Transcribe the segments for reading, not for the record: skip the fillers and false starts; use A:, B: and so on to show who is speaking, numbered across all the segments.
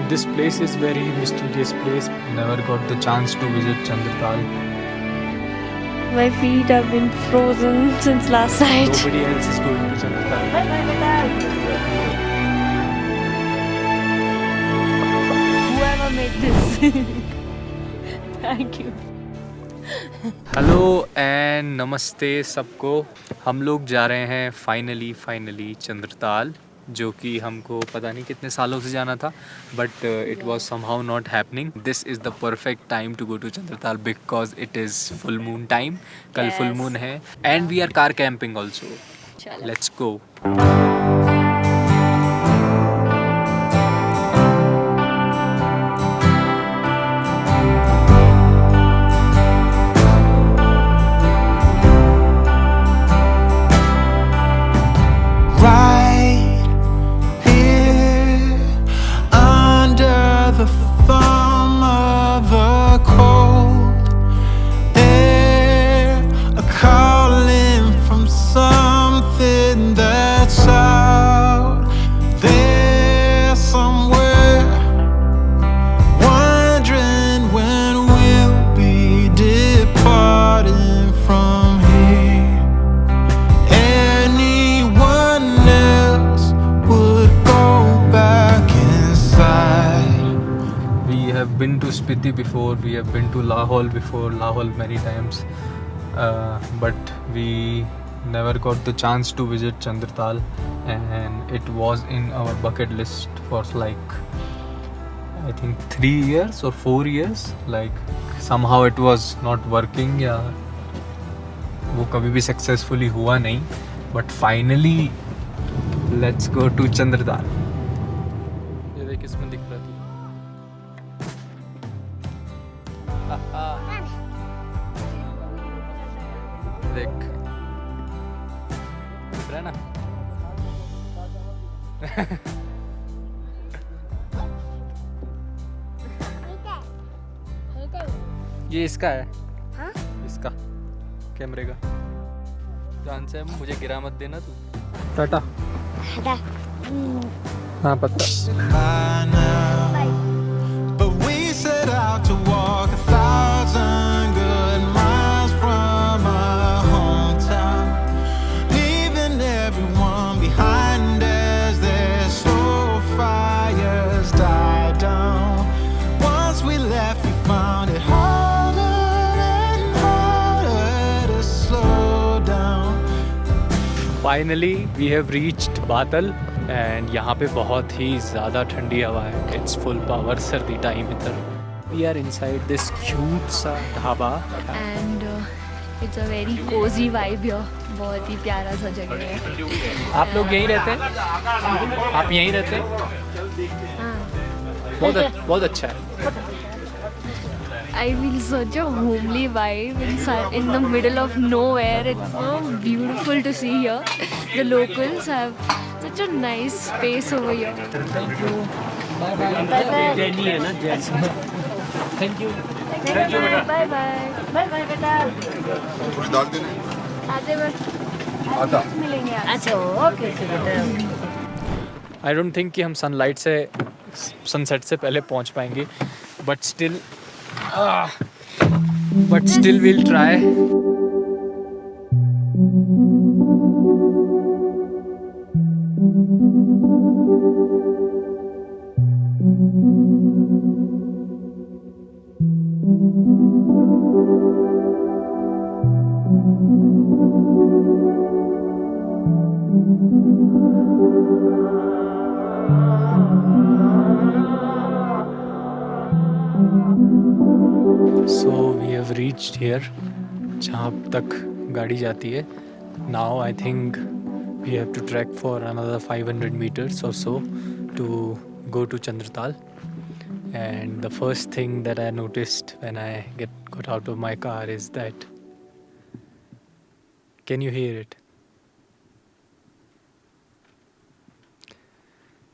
A: This place is very mysterious place. Never got the chance to visit Chandratal.
B: My feet have been frozen since last night.
A: Nobody else is going to Chandratal.
B: Whoever made this. Thank you.
A: Hello and नमस्ते सबको। हम लोग जा रहे हैं finally Chandratal, जो कि हमको पता नहीं कितने सालों से जाना था, but it was somehow not happening. This is the perfect time to go to Chandratal because it is full moon time. कल फुल मून है and we are car camping also. Let's go. Been to Spiti before, we have been to Lahore before, Lahore many times, but we never got the chance to visit Chandratal, and it was in our bucket list for like I think 3 years or 4 years. Like somehow it was not working, या वो कभी भी successfully हुआ नहीं, but finally let's go to Chandratal. ये देख किसमें दिख रहा है तू? देख दिख रहा है ना? ये इसका है। हाँ? इसका कैमरे का। ध्यान से मुझे गिरा मत देना तू। टाटा। हाँ पता। Finally we have reached Batal and यहाँ पे बहुत ही ज़्यादा ठंडी हवा है। इट्स फुल पावर सर्दी टाइम इधर। We are inside this cute सा dhaba
B: and it's a very cosy vibe here. बहुत ही प्यारा सा जगह है।
A: आप लोग यहीं रहते हैं? आप यहीं रहते हैं?
B: हाँ।
A: बहुत अच्छा है।
B: I feel such a homely vibe in the middle of nowhere. It's so beautiful to see here. The locals have such a nice space over here.
A: Thank you. Bye bye. Jenny है ना? Jenny. Thank you.
B: Thank you. Bye bye. Bye bye बेटा।
C: थोड़ी दाल देने
B: आते वक्त
C: आधा
B: मिलेंगे। अच्छा ओके बेटा।
A: I don't think कि हम सनलाइट से सनसेट से पहले पहुंच पाएंगे, but still we'll try. So we have reached here, जहाँ तक गाड़ी जाती है. Now I think we have to trek for another 500 meters or so to go to Chandratal. And the first thing that I noticed when I got out of my car is that, can you hear it?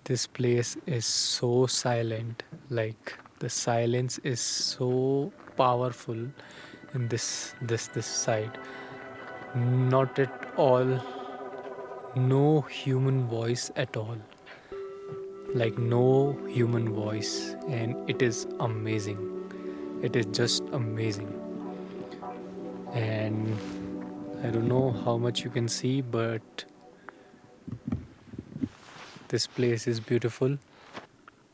A: This place is so silent. Like the silence is so powerful in this side. Not at all. No human voice at all. like no human voice, and it is amazing. It is just amazing. And I don't know how much you can see, but this place is beautiful.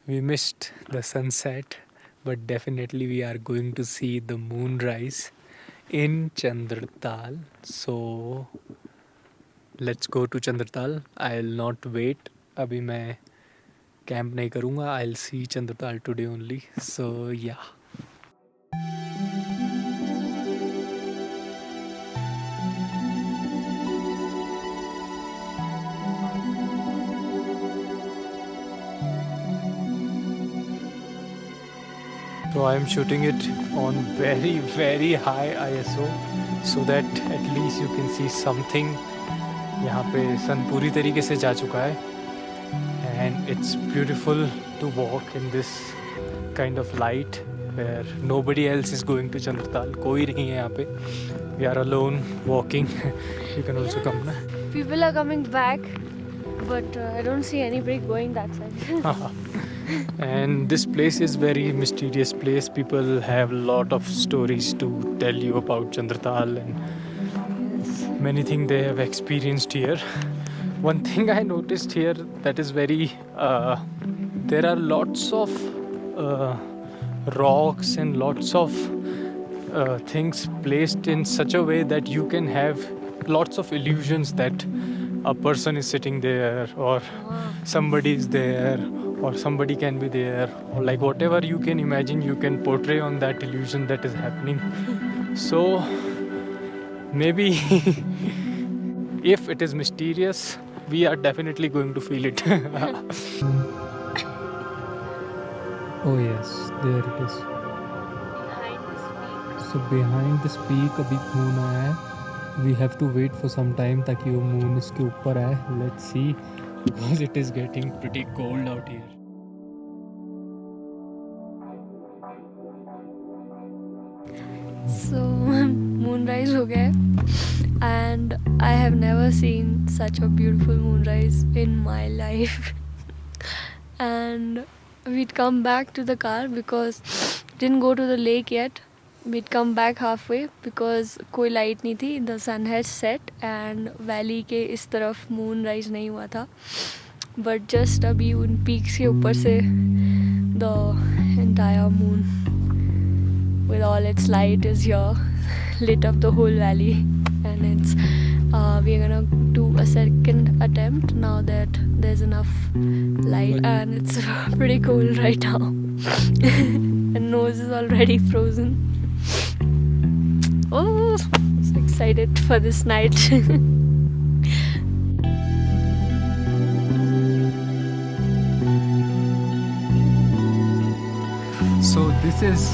A: We missed the sunset, but definitely we are going to see the moonrise in Chandratal. So let's go to Chandratal. I'll not wait. अभी मैं camp नहीं करूँगा. I'll see Chandratal today only. So yeah. So I am shooting it on very high ISO so that at least you can see something. यहाँ पे सन पूरी तरीके से जा चुका है and it's beautiful to walk in this kind of light where nobody else is going to Chandratal. कोई नहीं है यहाँ पे. We are alone walking. You can also come na.
B: People are coming back, but I don't see anybody going that side.
A: And this place is very mysterious place. People have a lot of stories to tell you about Chandratal and many things they have experienced here. One thing I noticed here that is very there are lots of rocks and lots of things placed in such a way that you can have lots of illusions that a person is sitting there or somebody is there or somebody can be there, or like whatever you can imagine you can portray on that illusion that is happening. So maybe if it is mysterious, we are definitely going to feel it. Oh yes, there it is. So behind this peak अभी moon आया है. We have to wait for some time ताकि वो moon इसके ऊपर आए. Let's see, because it is getting pretty cold out here.
B: So moonrise हो गया है and I have never seen such a beautiful moonrise in my life. And we'd come back to the car because didn't go to the lake yet. We'd come back halfway because कोई light नहीं थी. The sun has set and valley के इस तरफ moonrise नहीं हुआ था. But just अभी उन peaks के ऊपर से the entire moon with all its light is here, lit up the whole valley, and it's we're gonna do a second attempt now that there's enough light and it's pretty cold right now. And nose is already frozen. Oh, I'm so excited for this night.
A: So this is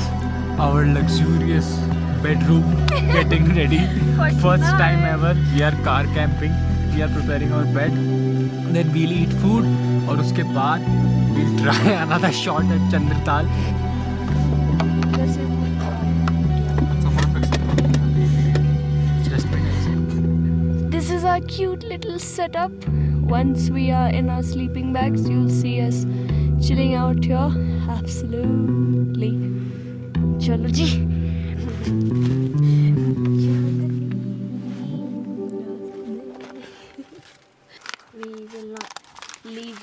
A: our luxurious bedroom getting ready. First time ever we are car camping. We are preparing our bed. Then we'll eat food और उसके बाद we'll try another shot at Chandratal.
B: This is our cute little setup. Once we are in our sleeping bags, you'll see us chilling out here. Absolutely. Chalo ji. We will not leave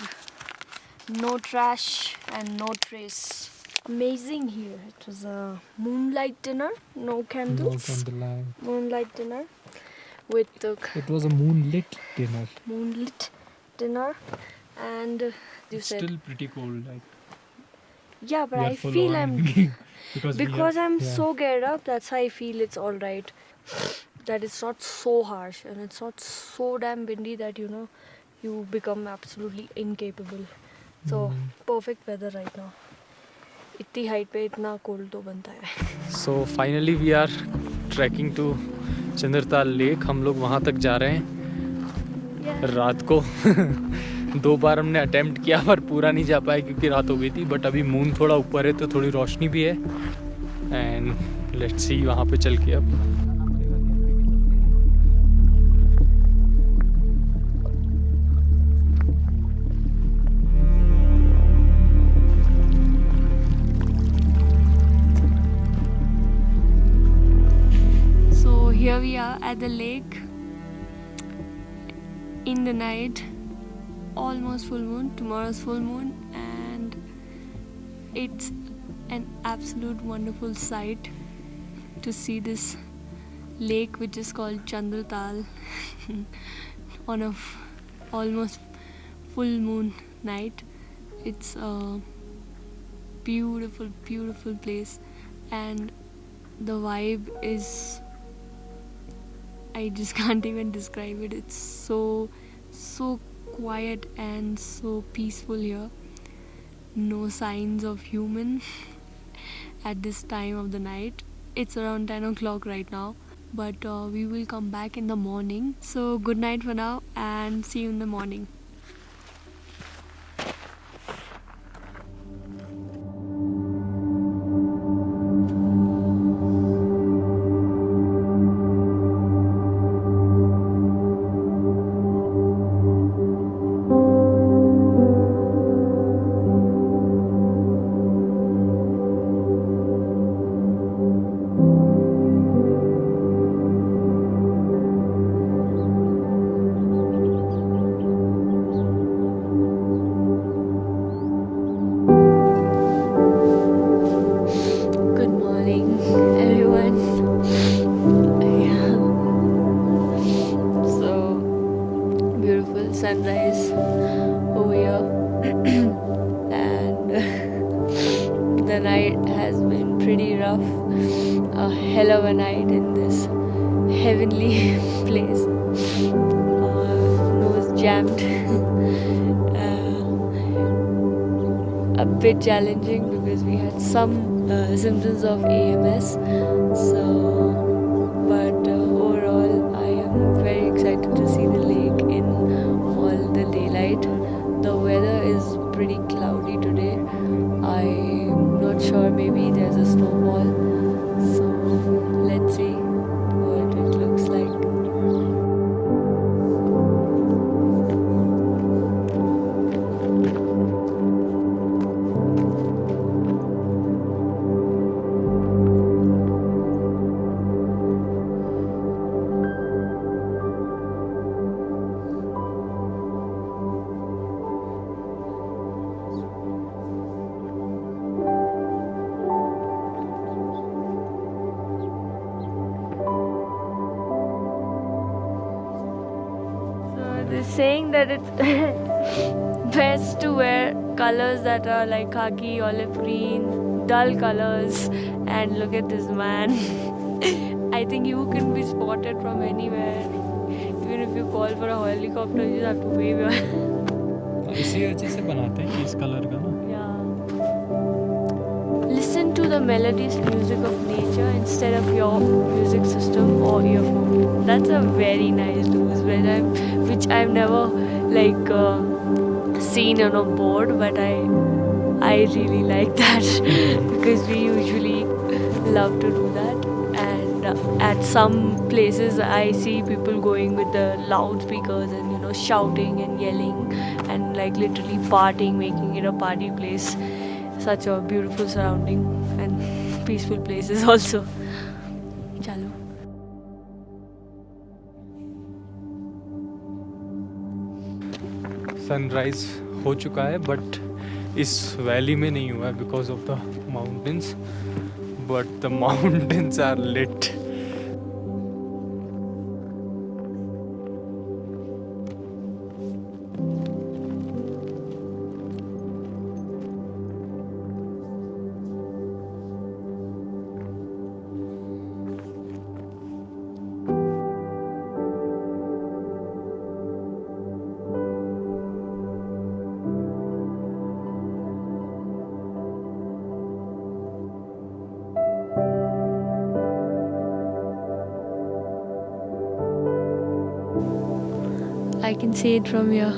B: no trash and no trace. Amazing here. It was a moonlight dinner, no candles.
A: No candlelight.
B: Moonlight dinner with the
A: It was a moonlit dinner.
B: moonlit dinner, and you
A: It's
B: said
A: still pretty cold. Like
B: yeah, but
A: we are
B: I
A: full
B: feel
A: on
B: I'm
A: because
B: because I'm
A: yeah.
B: so geared up. That's how I feel it's all right. That it's not so harsh and it's not so damn windy that you become absolutely incapable. So perfect weather right now. इतनी height पे इतना cold तो बनता है.
A: So finally we are trekking to Chandratal lake. हम लोग वहाँ तक जा रहे हैं रात को. 2 बार हमने अटेम्प्ट किया पर पूरा नहीं जा पाया क्योंकि रात हो गई थी. बट अभी मून थोड़ा ऊपर है तो थोड़ी रोशनी भी है. एंड लेट्स सी वहाँ पे चल के अब.
B: we are at the lake in the night, almost full moon. Tomorrow's full moon, and it's an absolute wonderful sight to see this lake, which is called Chandratal, on a almost full moon night. It's a beautiful, beautiful place, and the vibe is, I just can't even describe it. It's so quiet and so peaceful here. No signs of human at this time of the night. It's around 10 o'clock right now, but we will come back in the morning. So good night for now, and see you in the morning. Good morning, everyone. Yeah. So beautiful sunrise over here, and the night has been pretty rough. A hell of a night in this heavenly place. Nose jammed. A bit challenging because we had some symptoms of AMS. So, but overall, I am very excited to see the lake in all the daylight. The weather is pretty cloudy today. I'm not sure, maybe there's a snowfall. So, let's see what it looks like. They're saying that it's best to wear colors that are like khaki, olive green, dull colors. And look at this man. I think you can be spotted from anywhere. Even if you call for a helicopter, you just have to wave your
A: इसी वजह से बनाते हैं इस colour का ना.
B: Yeah. Listen to the melodious music of nature instead of your music system or earphone. That's a very nice do's which I've never like seen on a board, but I really like that because we usually love to do that. And at some places I see people going with the loudspeakers and shouting and yelling and like literally partying, making it a party place. Such a beautiful surrounding and peaceful places also. Chalo.
A: Sunrise हो चुका है, but इस valley में नहीं हुआ है because of the mountains, but the mountains are lit.
B: I can see it from here.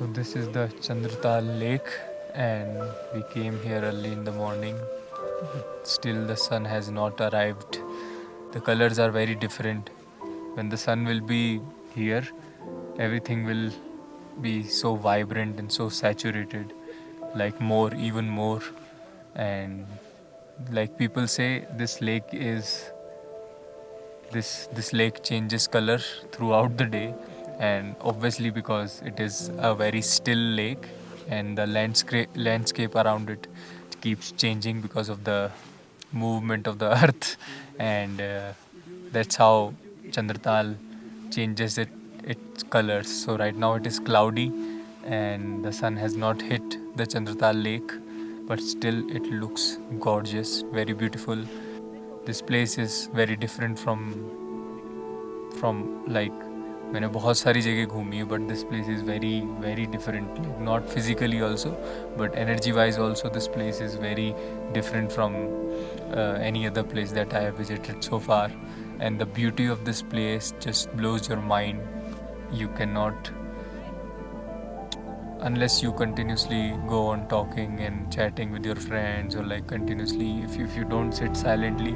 A: So this is the Chandratal lake, and we came here early in the morning. But still the sun has not arrived. The colors are very different. When the sun will be here, everything will be so vibrant and so saturated, like more, even more. And like people say, this lake changes color throughout the day, and obviously because it is a very still lake, and the landscape around it keeps changing because of the movement of the earth, and that's how Chandratal changes its colors. So right now it is cloudy and the sun has not hit the Chandratal lake, but still it looks gorgeous, very beautiful. This place is very different from like मैंने बहुत सारी जगह घूमी है, but this place is very very different, like not physically also, but energy wise also this place is very different from any other place that I have visited so far. And the beauty of this place just blows your mind. You cannot, unless you continuously go on talking and chatting with your friends, or like continuously, if you don't sit silently,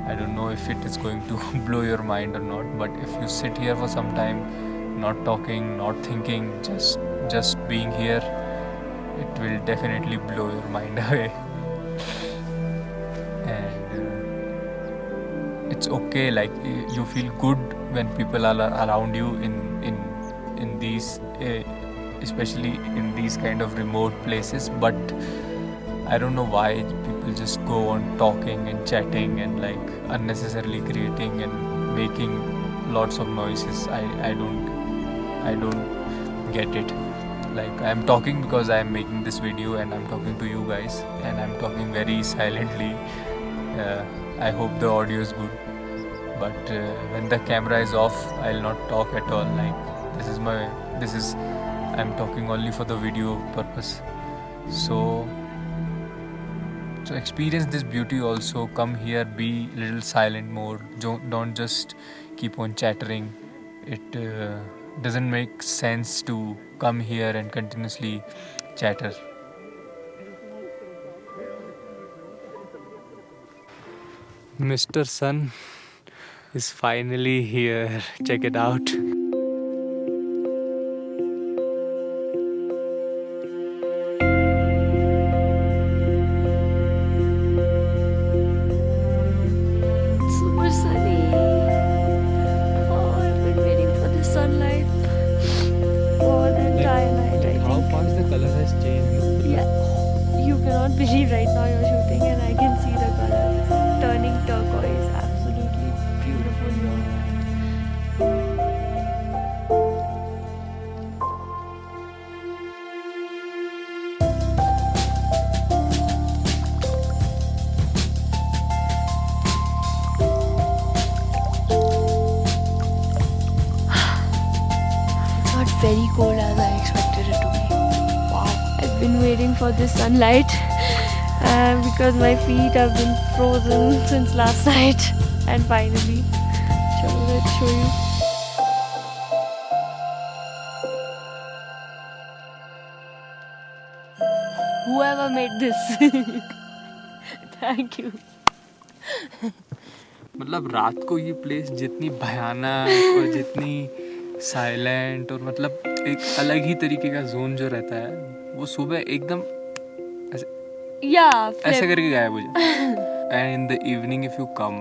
A: I don't know if it is going to blow your mind or not. But if you sit here for some time, not talking, not thinking, just being here, it will definitely blow your mind away. And it's okay, like you feel good when people are around you in these especially in these kind of remote places. But I don't know why people just go on talking and chatting and like unnecessarily creating and making lots of noises. I don't get it. Like I'm talking because I'm making this video and I'm talking to you guys, and I'm talking very silently. I hope the audio is good, but when the camera is off, I'll not talk at all. Like I'm talking only for the video purpose. So experience this beauty also. Come here, be little silent more. Don't just keep on chattering. It doesn't make sense to come here and continuously chatter. Mr. Sun is finally here. Check it out.
B: Super sunny. Oh, I've been waiting for the sunlight for the entire night, I
A: How
B: think.
A: fast the color has changed.
B: Yeah. You cannot believe right now you're shooting and I can see the color turning turquoise. Absolutely beautiful here. It's not very cold as I expected it to be. Wow. I've been waiting for this sunlight because my feet have been frozen since last night, and finally, let's show you. Whoever made this, thank you.
A: मतलब रात को ये place जितनी भयानक और जितनी silent और मतलब एक अलग ही तरीके का जोन जो रहता है, वो सुबह एकदम ऐसे करके गायब हो जाता है. And in the evening if you come,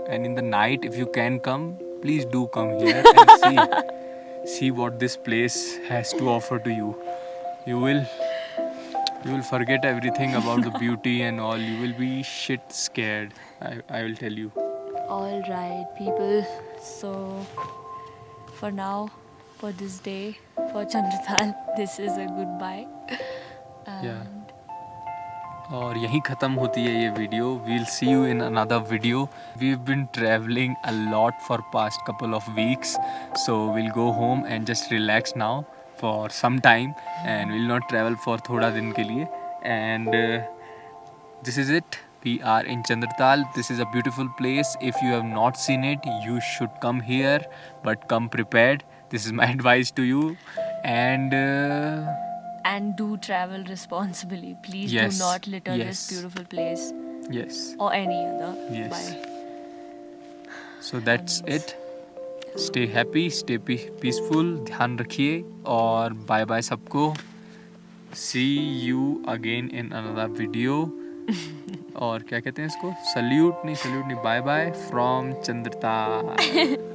A: and in the night if you can come, please do come here and see what this place has to offer to you. You will forget everything about the beauty and all. You will be shit scared. I will tell you.
B: All right, people. So, for now, for this day, for Chandratal, this is a goodbye.
A: Yeah. और यहीं ख़त्म होती है ये video. We'll see you in another video. We've been traveling a lot for past couple of weeks, so we'll go home and just relax now for some time, and we'll not travel for थोड़ा दिन के लिए. And this is it. We are in Chandratal. This is a beautiful place. If you have not seen it, you should come here, but come prepared. This is my advice to you. And
B: And do travel responsibly. Please
A: Yes,
B: do not litter
A: yes.
B: this beautiful place
A: yes,
B: or any other.
A: Yes.
B: Bye.
A: so that's it. Stay happy, stay peaceful. ध्यान रखिए और bye bye सबको. See you again in another video. और क्या कहते हैं इसको? Salute नहीं, bye bye from Chandratal.